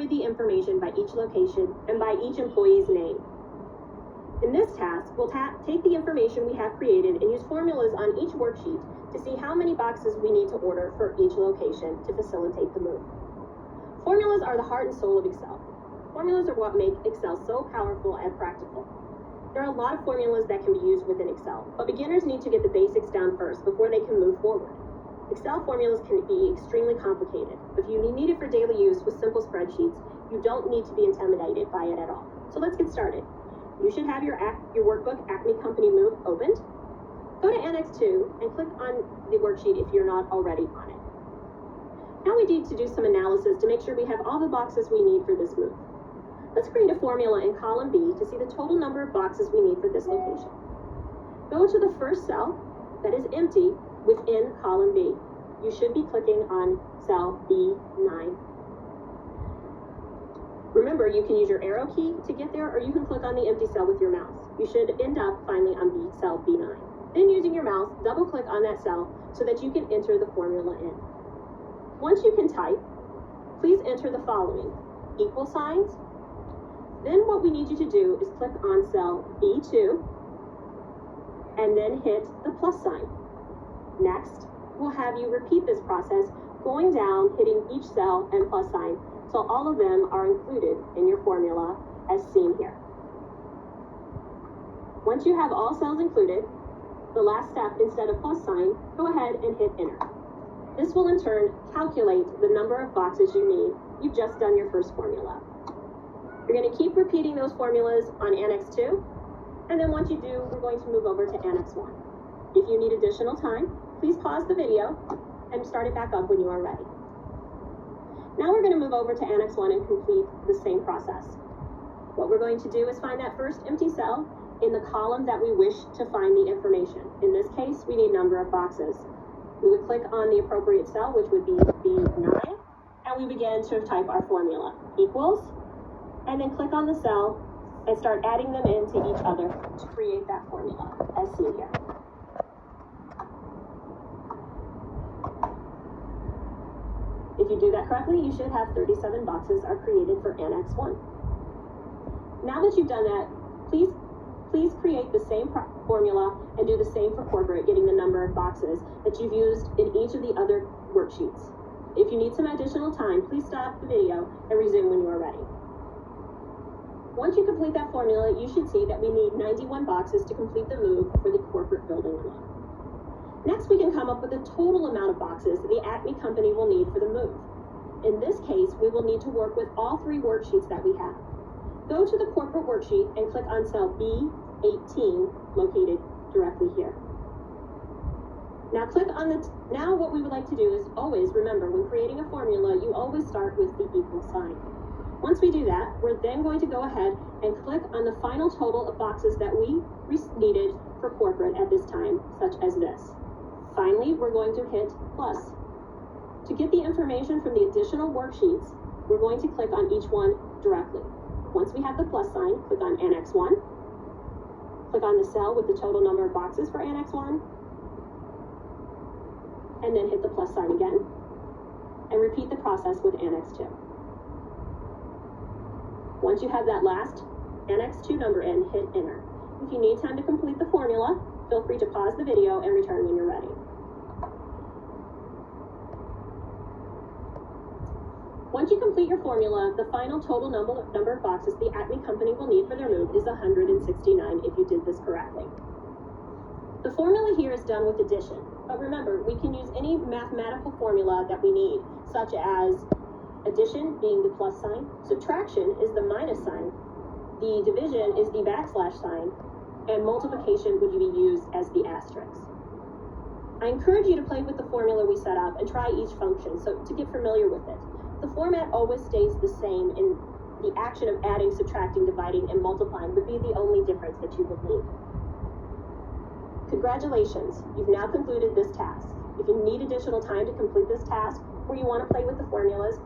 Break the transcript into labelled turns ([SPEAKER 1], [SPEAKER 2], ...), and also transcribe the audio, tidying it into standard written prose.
[SPEAKER 1] read the information by each location and by each employee's name. In this task, we'll take the information we have created and use formulas on each worksheet to see how many boxes we need to order for each location to facilitate the move. Formulas are the heart and soul of Excel. Formulas are what make Excel so powerful and practical. There are a lot of formulas that can be used within Excel, but beginners need to get the basics down first before they can move forward. Excel formulas can be extremely complicated. If you need it for daily use with simple spreadsheets, you don't need to be intimidated by it at all. So let's get started. You should have your workbook Acme Company Move opened. Go to Annex 2 and click on the worksheet if you're not already on it. Now we need to do some analysis to make sure we have all the boxes we need for this move. Let's create a formula in column B to see the total number of boxes we need for this location. Go to the first cell that is empty within column B. You should be clicking on cell B9. Remember, you can use your arrow key to get there, or you can click on the empty cell with your mouse. You should end up finally on cell B9. Then using your mouse, double click on that cell so that you can enter the formula in. Once you can type, please enter the following: equal signs. Then what we need you to do is click on cell B2 and then hit the plus sign. Next, we'll have you repeat this process, going down, hitting each cell and plus sign, so all of them are included in your formula as seen here. Once you have all cells included, the last step, instead of plus sign, go ahead and hit enter. This will in turn calculate the number of boxes you need. You've just done your first formula. You're going to keep repeating those formulas on Annex 2, and then once you do, we're going to move over to Annex 1. If you need additional time, please pause the video and start it back up when you are ready. Now we're going to move over to Annex 1 and complete the same process. What we're going to do is find that first empty cell in the column that we wish to find the information. In this case, we need number of boxes. We would click on the appropriate cell, which would be B9, and we begin to type our formula. Equals, and then click on the cell and start adding them into each other to create that formula, as seen here. If you do that correctly, you should have 37 boxes are created for Annex 1. Now that you've done that, please create the same formula and do the same for corporate, getting the number of boxes that you've used in each of the other worksheets. If you need some additional time, please stop the video and resume when you are ready. Once you complete that formula, you should see that we need 91 boxes to complete the move for the corporate building alone. Next, we can come up with a total amount of boxes the Acme Company will need for the move. In this case, we will need to work with all three worksheets that we have. Go to the corporate worksheet and click on cell B18, located directly here. Now now what we would like to do is always remember, when creating a formula, you always start with the equal sign. Once we do that, we're then going to go ahead and click on the final total of boxes that we needed for corporate at this time, such as this. Finally, we're going to hit plus. To get the information from the additional worksheets, we're going to click on each one directly. Once we have the plus sign, click on Annex 1, click on the cell with the total number of boxes for Annex 1, and then hit the plus sign again, and repeat the process with Annex 2. Once you have that last Annex 2 number in, hit enter. If you need time to complete the formula, feel free to pause the video and return when you're ready. Once you complete your formula, the final total number of boxes the Acme Company will need for their move is 169 if you did this correctly. The formula here is done with addition, but remember, we can use any mathematical formula that we need, such as addition being the plus sign, subtraction is the minus sign, the division is the backslash sign, and multiplication would be used as the asterisk. I encourage you to play with the formula we set up and try each function to get familiar with it. The format always stays the same, and the action of adding, subtracting, dividing, and multiplying would be the only difference that you would need. Congratulations, you've now concluded this task. If you need additional time to complete this task, or you want to play with the formulas,